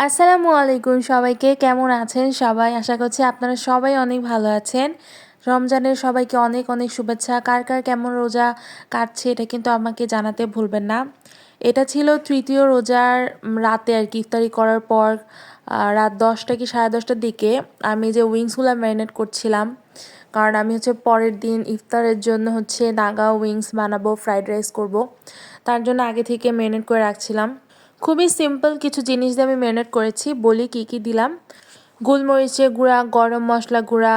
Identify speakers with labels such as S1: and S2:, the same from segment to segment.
S1: আসসালামু আলাইকুম সবাইকে, কেমন আছেন সবাই? আশা করছি আপনারা সবাই অনেক ভালো আছেন। রমজানের সবাইকে অনেক অনেক শুভেচ্ছা। কার কার কেমন রোজা কাটছে এটা কিন্তু আমাকে জানাতে ভুলবেন না। এটা ছিল তৃতীয় রোজার রাতে আর কি, ইফতারি করার পর রাত 10টা কি 10:30টার দিকে আমি যে উইংসগুলো ম্যারিনেট করছিলাম, কারণ আমি পরের দিন ইফতারের জন্য নাগা উইংস বানাবো, ফ্রাইড রাইস করব। তার জন্য আগে থেকে ম্যারিনেট করে রাখছিলাম। খুবই সিম্পল কিছু জিনিস দিয়ে আমি ম্যারিনেট করেছি, বলি কি কি দিলাম। গোলমরিচের গুঁড়া, গরম মশলা গুঁড়া,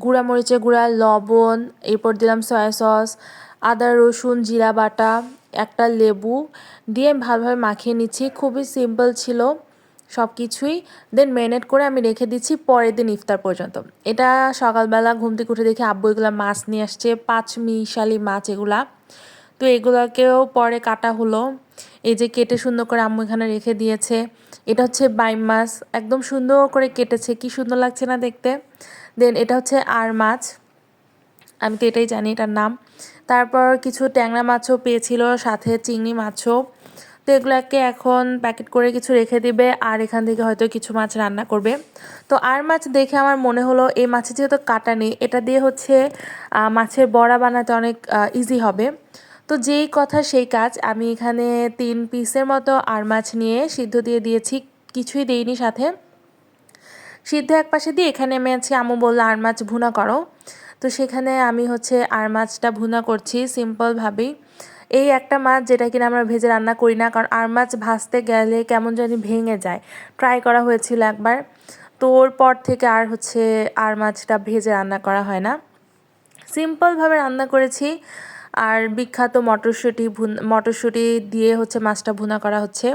S1: গুঁড়া মরিচের গুঁড়া, লবণ, এরপর দিলাম সয়া সস, আদা রসুন জিরা বাটা, একটা লেবু দিয়ে ভালোভাবে মাখিয়ে নিচ্ছি। খুবই সিম্পল ছিল সব কিছুই। দেন ম্যারিনেট করে আমি রেখে দিচ্ছি পরের দিন ইফতার পর্যন্ত। এটা সকালবেলা ঘুম থেকে উঠে দেখি আব্বু এগুলা মাছ নিয়ে আসছে, 5 মিশালি মাছ এগুলা। তো এগুলোকেও পরে কাটা হলো। এই যে কেটে সুন্দর করে আম্মু এখানে রেখে দিয়েছে। এটা বাইম মাছ, একদম সুন্দর করে কেটেছে, কি সুন্দর লাগছে না দেখতে। দেন এটা আর মাছ, আমি তো এটাই জানি এটার নাম। তারপর কিছু ট্যাংরা মাছও পেয়েছিল, সাথে চিংড়ি মাছও। তো এগুলোকে এখন প্যাকেট করে কিছু রেখে দিবে, আর এখান থেকে হয়তো কিছু মাছ রান্না করবে। তো আর মাছ দেখে আমার মনে হলো এই মাছের যেহেতু কাটা নেই, এটা দিয়ে মাছের বড়া বানাতে অনেক ইজি হবে। তো যেই কথা সেই কাজ, আমি এখানে 3 পিসের মতো আর মাছ নিয়ে সিদ্ধ দিয়ে দিয়েছি, কিছুই দেইনি সাথে। সিদ্ধ এক পাশে দিয়ে এখানে আমি আম্মু বললো আর মাছ ভুনা করো। তো সেখানে আমি আর মাছটা ভুনা করছি সিম্পলভাবেই। এই একটা মাছ যেটা কিনা আমরা ভেজে রান্না করি না, কারণ আর মাছ ভাজতে গেলে কেমন জানি ভেঙে যায়। ট্রাই করা হয়েছিল একবার, তো ওর পর থেকে আর মাছটা ভেজে রান্না করা হয় না, সিম্পলভাবে রান্না করেছি। আর বিখ্যাত মটরশুঁটি দিয়ে মাছটা ভুনা করা হচ্ছে।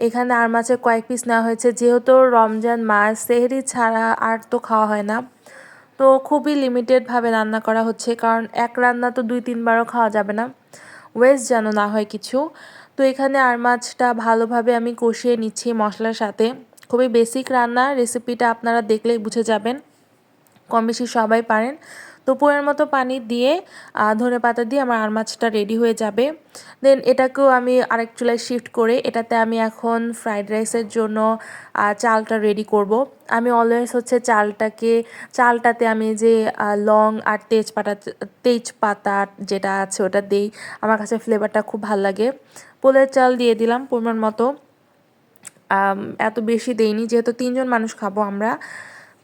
S1: এখানে আর মাছের কয়েক পিস নেওয়া হয়েছে, যেহেতু রমজান মাস, সেহরি ছাড়া আর তো খাওয়া হয় না। তো খুবই লিমিটেডভাবে রান্না করা হচ্ছে, কারণ এক রান্না তো 2-3বারও খাওয়া যাবে না, ওয়েস্ট যেন না হয় কিছু। তো এখানে আর মাছটা ভালোভাবে আমি কষিয়ে নিচ্ছি মশলার সাথে। খুবই বেসিক রান্না, রেসিপিটা আপনারা দেখলেই বুঝে যাবেন, কম বেশি সবাই পারেন। তো পরিমাণ মতো পানি দিয়ে ধনেপাতা দিয়ে আমার আর মাছটা রেডি হয়ে যাবে। দেন এটাকেও আমি আরেক চুলায় শিফট করে এটাতে আমি এখন ফ্রাইড রাইসের জন্য চালটা রেডি করব। আমি অলওয়েজ চালটাতে আমি যে লং আর তেজপাতা যেটা আছে ওটা দেই, আমার কাছে ফ্লেভারটা খুব ভালো লাগে। পোলের চাল দিয়ে দিলাম পরিমাণ মতো, এত বেশি দেইনি যেহেতু 3জন মানুষ খাবো আমরা।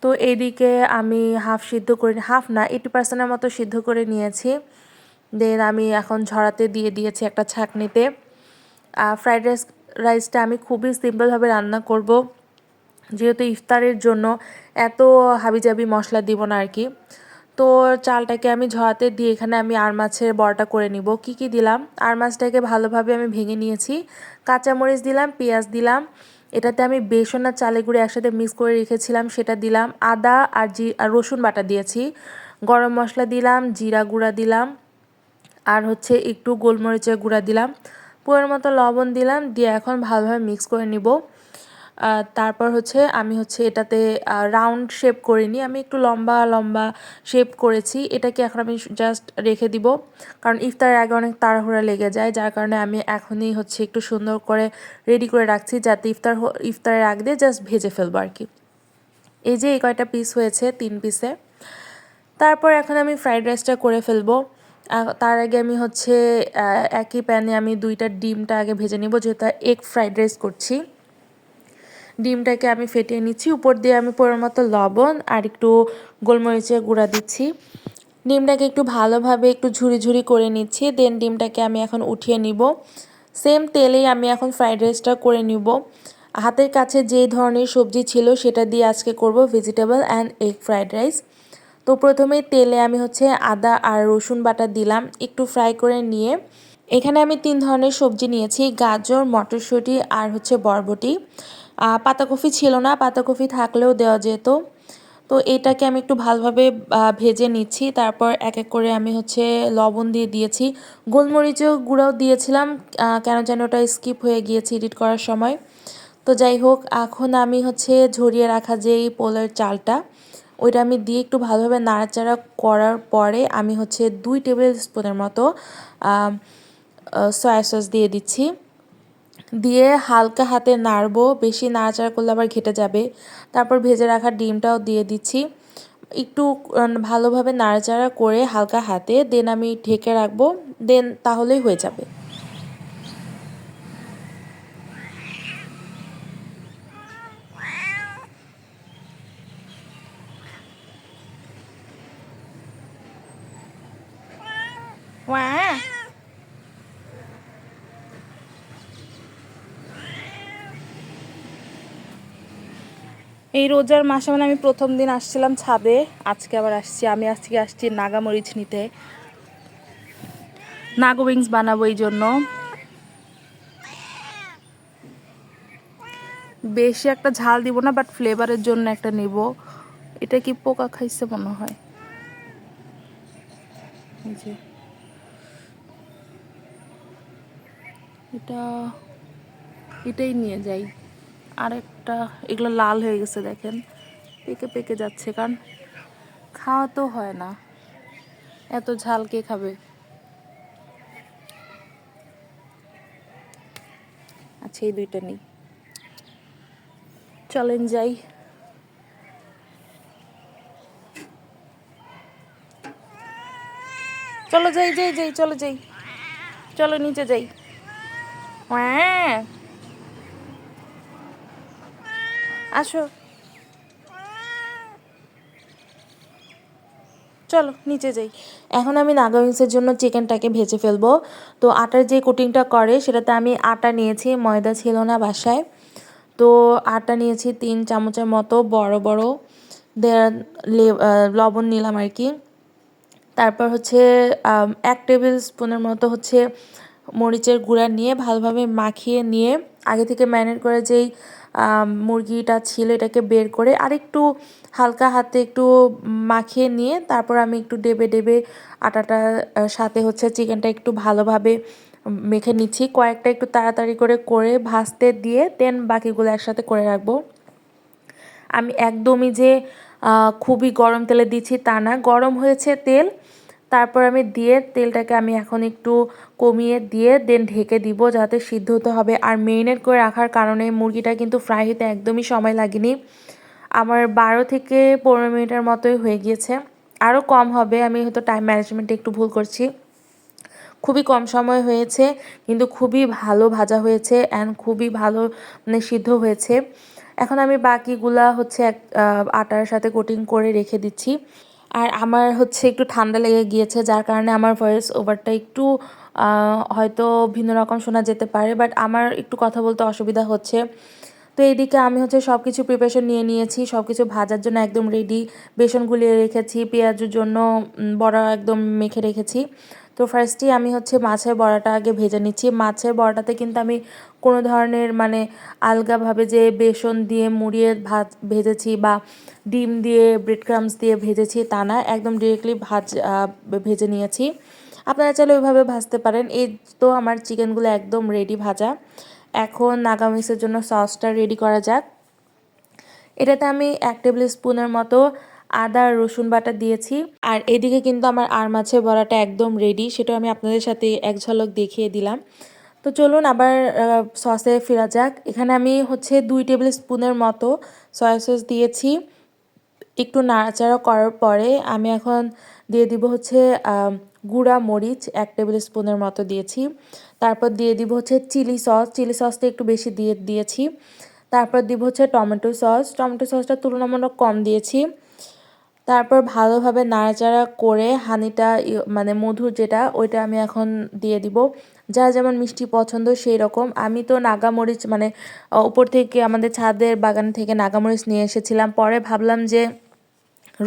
S1: তো এইদিকে আমি হাফ না 80%-এর মতো সিদ্ধ করে নিয়েছি। দেন আমি এখন ঝরাতে দিয়ে দিয়েছি একটা ছাঁকনিতে। ফ্রাইড রাইসটা আমি খুবই সিম্পলভাবে রান্না করব, যেহেতু ইফতারের জন্য এত হাবিজাবি মশলা দিব না আর কি। তো চালটাকে আমি ঝরাতে দিয়ে এখানে আমি আর মাছের বড়াটা করে নিব। কি কি দিলাম, আর মাছটাকে ভালোভাবে আমি ভেঙে নিয়েছি, কাঁচামরিচ দিলাম, পেঁয়াজ দিলাম, এটাতে আমি বেসন আর চালের গুঁড়ো একসাথে মিক্স করে রেখেছিলাম সেটা দিলাম, আদা আর রসুন বাটা দিয়েছি, গরম মশলা দিলাম, জিরা গুঁড়া দিলাম, আর একটু গোলমরিচের গুঁড়া দিলাম, পরিমাণ মতো লবণ দিলাম, দিয়ে এখন ভালোভাবে মিক্স করে নিব। তারপর আমি এটাতে রাউন্ড শেপ করিনি, আমি একটু লম্বা লম্বা শেপ করেছি। এটাকে এখন আমি জাস্ট রেখে দিব, কারণ ইফতারের আগে অনেক তাড়াহুড়া লেগে যায়, যার কারণে আমি এখনই একটু সুন্দর করে রেডি করে রাখছি, যাতে ইফতারের আগে দিয়ে জাস্ট ভেজে ফেলবো আর কি। এই যে এই কয়টা পিস হয়েছে, 3 পিসে। তারপর এখন আমি ফ্রাইড রাইসটা করে ফেলবো। তার আগে আমি একই প্যানে আমি 2টা ডিমটা আগে ভেজে নিব, যেহেতু এগ ফ্রাইড রাইস করছি। ডিমটাকে আমি ফেটিয়ে নিচ্ছি, উপর দিয়ে আমি পরিমাণ মতো লবণ আর একটু গোলমরিচের গুঁড়া দিচ্ছি। ডিমটাকে একটু ভালোভাবে একটু ঝুরি ঝুরি করে নিচ্ছি। দেন ডিমটাকে আমি এখন উঠিয়ে নিব। সেম তেলেই আমি এখন ফ্রাইড রাইসটা করে নিব। হাতের কাছে যেই ধরনের সবজি ছিল সেটা দিয়ে আজকে করব vegetable and egg fried rice. তো প্রথমেই তেলে আমি আদা আর রসুন বাটা দিলাম, একটু ফ্রাই করে নিয়ে এখানে আমি 3 ধরনের সবজি নিয়েছি, গাজর, মটরশুঁটি আর বরবটি। পাতাকপি ছিল না, পাতাকপি থাকলেও দেওয়া যেত। তো এটাকে আমি একটু ভালোভাবে ভেজে নিচ্ছি। তারপর এক এক করে আমি লবণ দিয়ে দিয়েছি, গোলমরিচের গুঁড়াও দিয়েছিলাম, কেন যেন ওটা স্কিপ হয়ে গিয়েছে এডিট করার সময়। তো যাই হোক, এখন আমি ঝরিয়ে রাখা যেই পোলের চালটা, ওইটা আমি দিয়ে একটু ভালোভাবে নাড়াচাড়া করার পরে আমি 2 টেবিল স্পুনের মতো সয়া সস দিয়ে দিচ্ছি। দিয়ে হালকা হাতে নাড়বো, বেশি নাড়াচাড়া করলে আবার ঘেটে যাবে। তারপর ভেজে রাখা ডিমটাও দিয়ে দিচ্ছি, একটু ভালোভাবে নাড়াচাড়া করে হালকা হাতে দেন আমি ঢেকে রাখবো, দেন তাহলেই হয়ে যাবে। এই রোজার মাসে মানে আমি প্রথম দিন আসছিলাম ছাদে, আজকে আবার আসছি। আমি আজকে আসছি নাগামরিচ নিতে, নাগা উইংস বানাবো। এই জন্য বেশি একটা ঝাল দিব না, বাট ফ্লেভারের জন্য একটা নিব। এটা কি পোকা খাইছে মনে হয়, এই যে এটাই নিয়ে যাই। আরেকটা, এগুলো লাল হয়ে গেছে দেখেন, পেকে পেকে যাচ্ছে, কারণ খাওয়া তো হয় না, এত ঝাল কে খাবে। আচ্ছা এই দুইটা নেই, চলেন যাই। চলো যাই যাই যাই, চলো যাই, চলো নিচে যাই। হ্যাঁ আসো, চলো নিচে যাই। এখন আমি নাগা উইংসের জন্য চিকেনটাকে ভেজে ফেলবো। তো আটার যে কোটিংটা করে সেটাতে আমি আটা নিয়েছি, ময়দা ছিল না বাসায়। তো আটা নিয়েছি 3 চামচের মতো বড় বড়, দেন লবণ নিলাম আর কি। তারপর হচ্ছে 1 টেবিল স্পুনের মতো হচ্ছে মরিচের গুঁড়া নিয়ে ভালোভাবে মাখিয়ে নিয়ে, আগে থেকে ম্যারিনেট করে যেই মুরগিটা ছিল এটাকে বের করে আরেকটু হালকা হাতে একটু মাখিয়ে নিয়ে, তারপর আমি একটু ডেবে ডেবে আটাটার সাথে হচ্ছে চিকেনটা একটু ভালোভাবে মেখে নিচ্ছি। কয়েকটা একটু তাড়াতাড়ি করে করে ভাজতে দিয়ে দেন বাকিগুলো একসাথে করে রাখবো। আমি একদমই যে খুবই গরম তেলে দিচ্ছি তা না, গরম হয়েছে তেল, তারপর আমি দিয়ে তেলটাকে আমি এখন একটু কমিয়ে দিয়ে দেন ঢেকে দিব, যাতে সিদ্ধ হতে হবে। আর মেরিনেট করে রাখার কারণে মুরগিটা কিন্তু ফ্রাই হতে একদমই সময় লাগেনি, আমার 12 থেকে 15 মিনিটের মতোই হয়ে গিয়েছে, আরও কম হবে, আমি হয়তো টাইম ম্যানেজমেন্টে একটু ভুল করছি। খুবই কম সময় হয়েছে, কিন্তু খুবই ভালো ভাজা হয়েছে অ্যান্ড খুবই ভালো মানে সিদ্ধ হয়েছে। এখন আমি বাকিগুলা হচ্ছে আটার সাথে কোটিং করে রেখে দিচ্ছি। আর আমার হচ্ছে একটু ঠান্ডা লেগে গিয়েছে, যার কারণে আমার ভয়েস ওভারটা একটু হয়তো ভিন্ন রকম শোনা যেতে পারে, বাট আমার একটু কথা বলতে অসুবিধা হচ্ছে। তো এইদিকে আমি হচ্ছে সব কিছু প্রিপারেশন নিয়ে নিয়েছি, সব কিছু ভাজার জন্য একদম রেডি। বেসন গুলিয়ে রেখেছি, পেঁয়াজের জন্য বড়া একদম মেখে রেখেছি। তো ফার্স্টেই আমি হচ্ছে মাছের বড়াটা আগে ভেজে নিচ্ছি। মাছের বড়াটাতে কিন্তু আমি কোনো ধরনের মানে আলগাভাবে যে বেসন দিয়ে মুড়িয়ে ভেজেছি বা ডিম দিয়ে ব্রেড ক্রামস দিয়ে ভেজেছি তা না, একদম ডিরেক্টলি ভেজে নিয়েছি। আপনারা চাইলে ওইভাবে ভাজতে পারেন। এই তো আমার চিকেনগুলো একদম রেডি ভাজা। এখন নাগামিক্সের জন্য সসটা রেডি করা যাক। এটাতে আমি 1 টেবিল স্পুনের মতো আদা রসুন বাটা দিয়েছি। আর এদিকে কিন্তু আমার আর মাছের বড়াটা একদম রেডি, সেটা আমি আপনাদের সাথে এক ঝলক দেখিয়ে দিলাম। তো চলুন আবার সসে ফেরা যাক। এখানে আমি হচ্ছে 2 টেবিল স্পুনের মতো সয়া সস দিয়েছি। একটু নাড়াচাড়া করার পরে আমি এখন দিয়ে দিব হচ্ছে গুঁড়া মরিচ 1 টেবিল স্পুনের মতো দিয়েছি। তারপর দিয়ে দিব হচ্ছে চিলি সসটা একটু বেশি দিয়েছি। তারপর দিব হচ্ছে টমেটো সসটা তুলনামূলক কম দিয়েছি। তারপর ভালোভাবে নাড়াচাড়া করে হানিটা মানে মধু যেটা ওইটা আমি এখন দিয়ে দিব। যার যেমন মিষ্টি পছন্দ সেই রকম। আমি তো নাগামরিচ মানে উপর থেকে আমাদের ছাদের বাগান থেকে নাগামরিচ নিয়ে এসেছিলাম, পরে ভাবলাম যে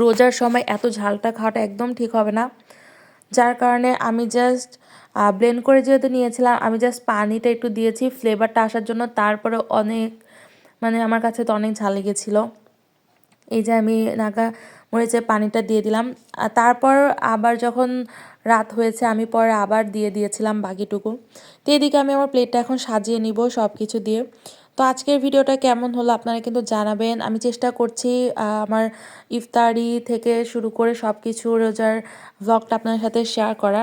S1: রোজার সময় এত ঝালটা খাওয়াটা একদম ঠিক হবে না, যার কারণে আমি জাস্ট ব্লেন্ড করে যেহেতু নিয়েছিলাম আমি জাস্ট পানিটা একটু দিয়েছি ফ্লেভারটা আসার জন্য। তারপরে অনেক মানে আমার কাছে তো অনেক ঝাল লেগেছিলো। এই যে আমি নাগা মরিচের পানিটা দিয়ে দিলাম। তারপর আবার যখন রাত হয়েছে আমি পরে আবার দিয়ে দিয়েছিলাম বাকিটুকু। তো এদিকে আমি আমার প্লেটটা এখন সাজিয়ে নিব সব কিছু দিয়ে। তো আজকের ভিডিওটা কেমন হলো আপনারা কিন্তু জানাবেন। আমি চেষ্টা করছি আমার ইফতারি থেকে শুরু করে সব কিছু রোজার ভ্লগটা আপনাদের সাথে শেয়ার করা।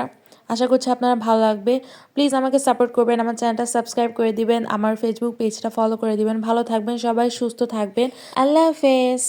S1: আশা করছি আপনারা ভালো লাগবে। প্লিজ আমাকে সাপোর্ট করবেন, আমার চ্যানেলটা সাবস্ক্রাইব করে দিবেন, আমার ফেসবুক পেজটা ফলো করে দিবেন। ভালো থাকবেন সবাই, সুস্থ থাকবেন। আল্লাহ হাফেজ।